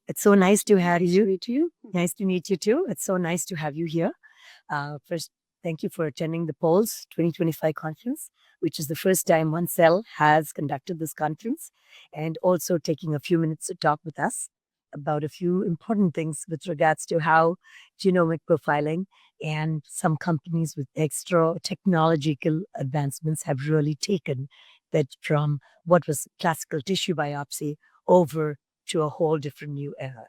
It's so nice to have Nice to you. meet you. Nice to meet you too. It's so nice to have you here. First, thank you for attending the Polls 2025 conference, which is the first time OneCell has conducted this conference, and also taking a few minutes to talk with us about a few important things with regards to how genomic profiling and some companies with extra technological advancements have really taken that from what was classical tissue biopsy over to a whole different new era.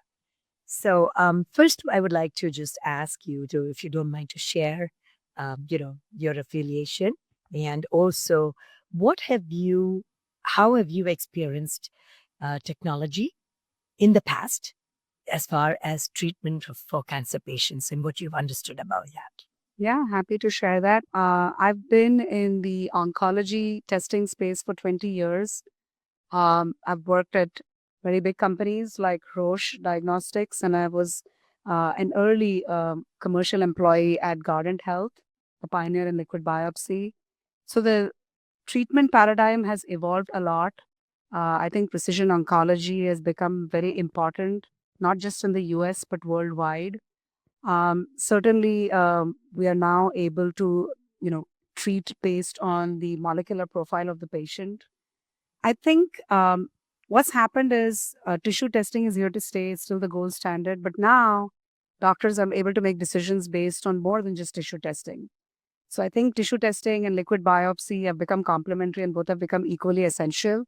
So, first, I would like to just ask you to, if you don't mind, to share, your affiliation, and also what have you, how have you experienced technology in the past as far as treatment for cancer patients and what you've understood about that. Yeah, happy to share that. I've been in the oncology testing space for 20 years. I've worked at very big companies like Roche Diagnostics, and I was an early commercial employee at Guardant Health, a pioneer in liquid biopsy. So the treatment paradigm has evolved a lot. I think precision oncology has become very important, not just in the US, but worldwide. Certainly, we are now able to, you know, treat based on the molecular profile of the patient. I think what's happened is tissue testing is here to stay. It's still the gold standard, but now doctors are able to make decisions based on more than just tissue testing. So I think tissue testing and liquid biopsy have become complementary, and both have become equally essential.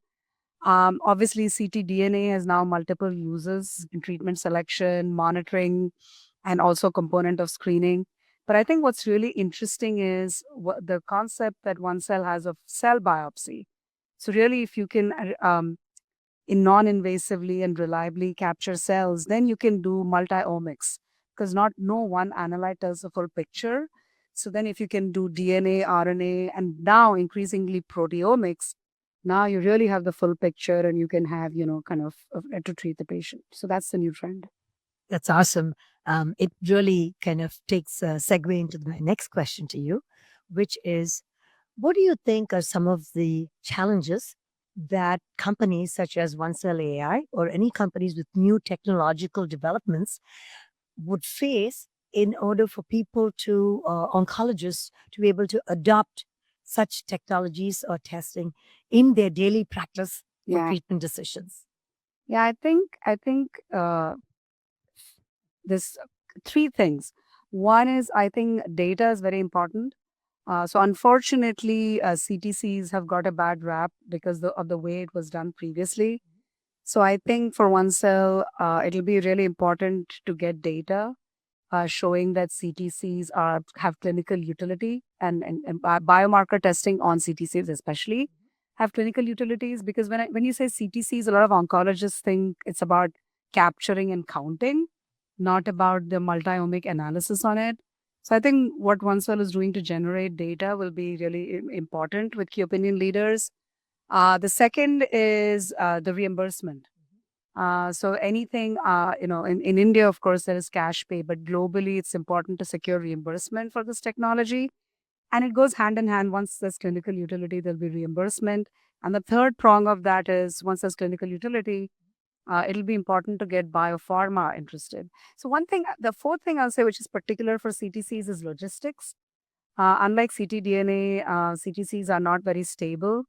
Obviously, ctDNA has now multiple uses in treatment selection, monitoring, and also component of screening. But I think what's really interesting is the concept that one cell has of cell biopsy. So really, if you can in non-invasively and reliably capture cells, then you can do multi-omics because not no one analyte tells the full picture. So then if you can do DNA, RNA, and now increasingly proteomics, now you really have the full picture and you can have, kind of to treat the patient. So that's the new trend. That's awesome. It really kind of takes a segue into my next question to you, which is what do you think are some of the challenges that companies such as OneCell AI or any companies with new technological developments would face in order for people to, oncologists, to be able to adopt such technologies or testing in their daily practice for Yeah. treatment decisions? Yeah, I think there's three things. One is I think data is very important. So unfortunately, CTCs have got a bad rap because of the way it was done previously. So I think for OneCell, it'll be really important to get data showing that CTCs have clinical utility, and biomarker testing on CTCs especially have clinical utilities, because when you say CTCs, a lot of oncologists think it's about capturing and counting, not about the multi-omic analysis on it. So I think what OneCell is doing to generate data will be really important with key opinion leaders. The second is the reimbursement. So anything, in India, of course, there is cash pay, but globally, it's important to secure reimbursement for this technology. And it goes hand in hand. Once there's clinical utility, there'll be reimbursement. And the third prong of that is once there's clinical utility, it'll be important to get biopharma interested. So the fourth thing I'll say, which is particular for CTCs, is logistics. Unlike ctDNA, CTCs are not very stable.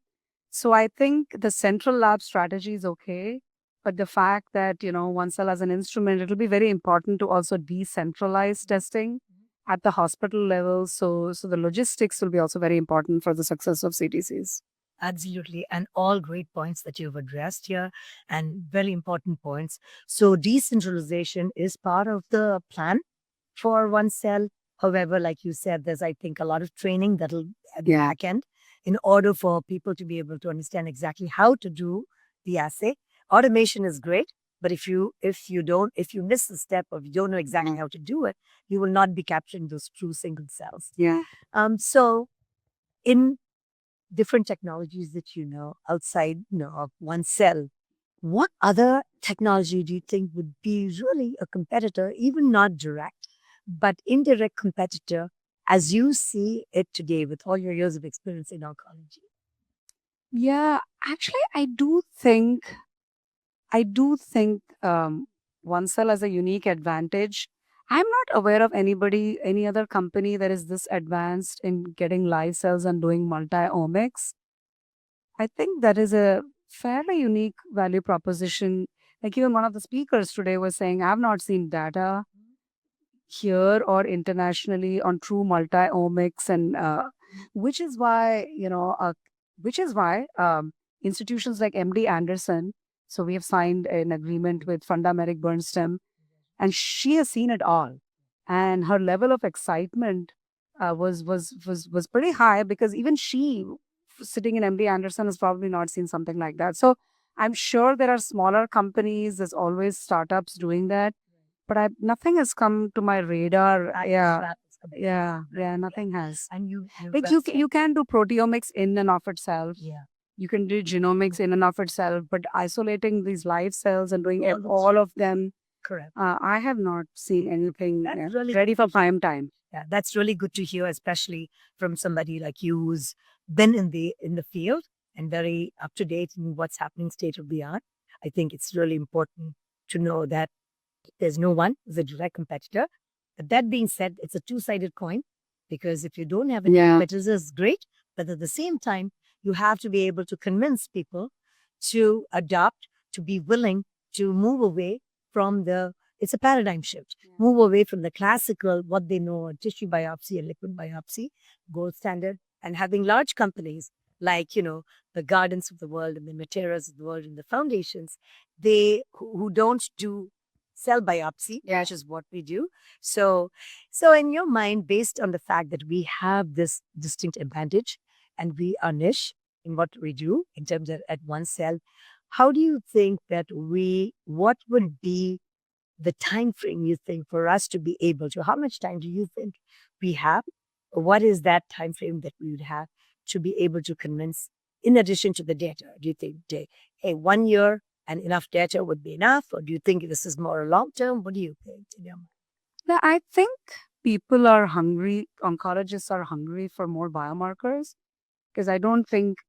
So I think the central lab strategy is okay, but the fact that, one cell as an instrument, it'll be very important to also decentralize testing at the hospital level. So the logistics will be also very important for the success of CTCs. Absolutely. And all great points that you've addressed here and very important points. So, decentralization is part of the plan for one cell. However, like you said, there's, I think, a lot of training that'll at the back end in order for people to be able to understand exactly how to do the assay. Automation is great, but if you miss the step or you don't know exactly how to do it, you will not be capturing those true single cells. Yeah. So in different technologies that you know outside of one cell, what other technology do you think would be really a competitor, even not direct, but indirect competitor as you see it today with all your years of experience in oncology? Yeah, actually, I do think one cell has a unique advantage. I'm not aware of any other company that is this advanced in getting live cells and doing multi-omics. I think that is a fairly unique value proposition. Like even one of the speakers today was saying, I've not seen data here or internationally on true multi-omics, and which is why institutions like MD Anderson. So we have signed an agreement with Fundamedic Bernstam, and she has seen it all, and her level of excitement was pretty high, because even she, sitting in MD Anderson, has probably not seen something like that. So I'm sure there are smaller companies. There's always startups doing that, but nothing has come to my radar. Yeah, nothing has. And you Like you can do proteomics in and of itself. yeah. You can do genomics in and of itself, but isolating these live cells and doing All of all of them, Correct. I have not seen anything That's really ready for prime time. Yeah, that's really good to hear, especially from somebody like you who's been in the field and very up to date in what's happening state of the art. I think it's really important to know that there's no one who's a direct competitor. But that being said, it's a two-sided coin, because if you don't have any Yeah. competitors, it's great. But at the same time, you have to be able to convince people to adopt, to be willing to move away from it's a paradigm shift. Move away from the classical, what they know, tissue biopsy and liquid biopsy, gold standard, and having large companies like, the Gardens of the world and the Materas of the world and the foundations, who don't do cell biopsy, which is what we do. So in your mind, based on the fact that we have this distinct advantage and we are niche in what we do in terms of at one cell, how do you think that what would be the time frame you think for us to be able to, how much time do you think we have? What is that time frame that we would have to be able to convince, in addition to the data? Do you think, hey, 1 year and enough data would be enough? Or do you think this is more long term? What do you think? Yeah, I think people are hungry, oncologists are hungry for more biomarkers, because I don't think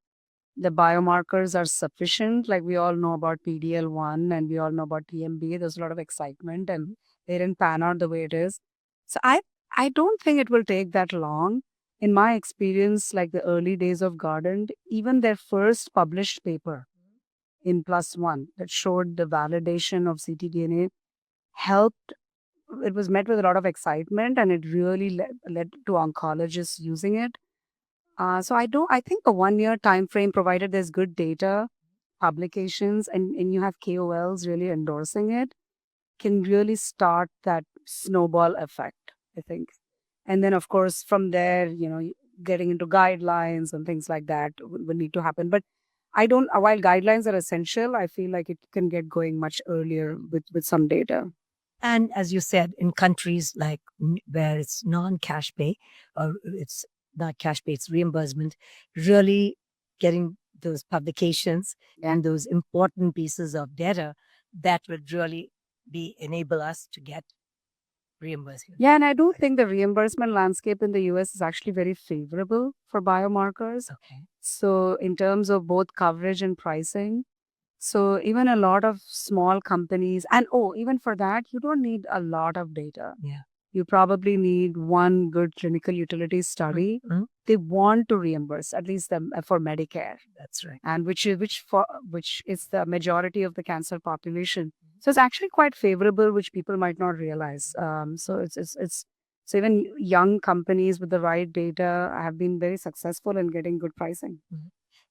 the biomarkers are sufficient. Like we all know about PDL1 and we all know about TMB. There's a lot of excitement and they didn't pan out the way it is. So I don't think it will take that long. In my experience, like the early days of Guardant, even their first published paper in Plus One that showed the validation of ctDNA helped. It was met with a lot of excitement, and it really led to oncologists using it. So I think a 1 year time frame, provided there's good data, publications, and you have KOLs really endorsing it, can really start that snowball effect, I think. And then of course from there, getting into guidelines and things like that would need to happen. But I don't, while guidelines are essential, I feel like it can get going much earlier with some data. And as you said, in countries like where it's non-cash pay, or it's not cash pay, it's reimbursement, really getting those publications and those important pieces of data that would really enable us to get reimbursement. Yeah, and I do think the reimbursement landscape in the US is actually very favorable for biomarkers. Okay. So in terms of both coverage and pricing, so even a lot of small companies, and even for that, you don't need a lot of data. Yeah. You probably need one good clinical utility study. Mhm. They want to reimburse, at least for Medicare, That's right. and which is the majority of the cancer population. So it's actually quite favorable, which people might not realize. So so even young companies with the right data have been very successful in getting good pricing.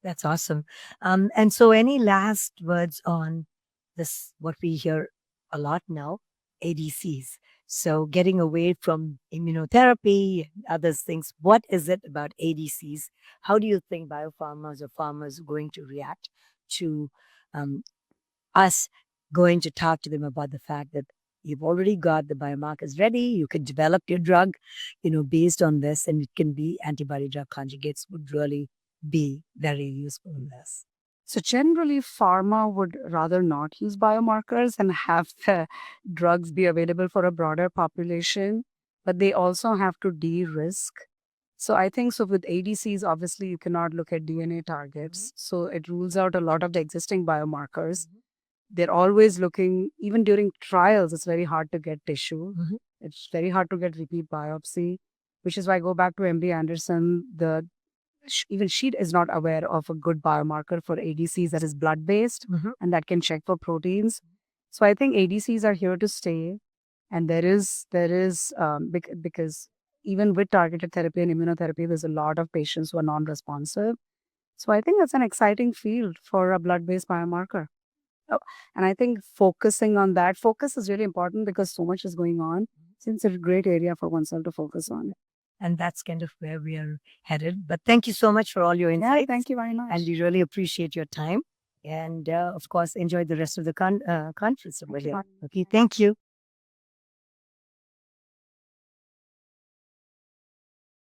That's awesome. And so any last words on this, what we hear a lot now, ADCs? So getting away from immunotherapy and other things, what is it about ADCs? How do you think biopharmas or farmers are going to react to um, us going to talk to them about the fact that you've already got the biomarkers ready, you can develop your drug, based on this, and it can be antibody drug conjugates would really be very useful in this. So generally, pharma would rather not use biomarkers and have the drugs be available for a broader population, but they also have to de-risk. So I think so with ADCs, obviously you cannot look at DNA targets. So it rules out a lot of the existing biomarkers. they're always looking, even during trials, it's very hard to get tissue. Mhm. It's very hard to get repeat biopsy, which is why I go back to MD Anderson. Even she is not aware of a good biomarker for ADCs that is blood based Mhm. and that can check for proteins. So I think ADCs are here to stay, and because even with targeted therapy and immunotherapy, there's a lot of patients who are non-responsive. So I think that's an exciting field for a blood-based biomarker. Oh, and I think focusing on that focus is really important because so much is going on. Since it's a great area for oneself to focus on. And that's kind of where we are headed. But thank you so much for all your Yeah, insights. thank you very much. And we really appreciate your time. And of course, enjoy the rest of the conference over Thank you here. very much. Okay, thank you.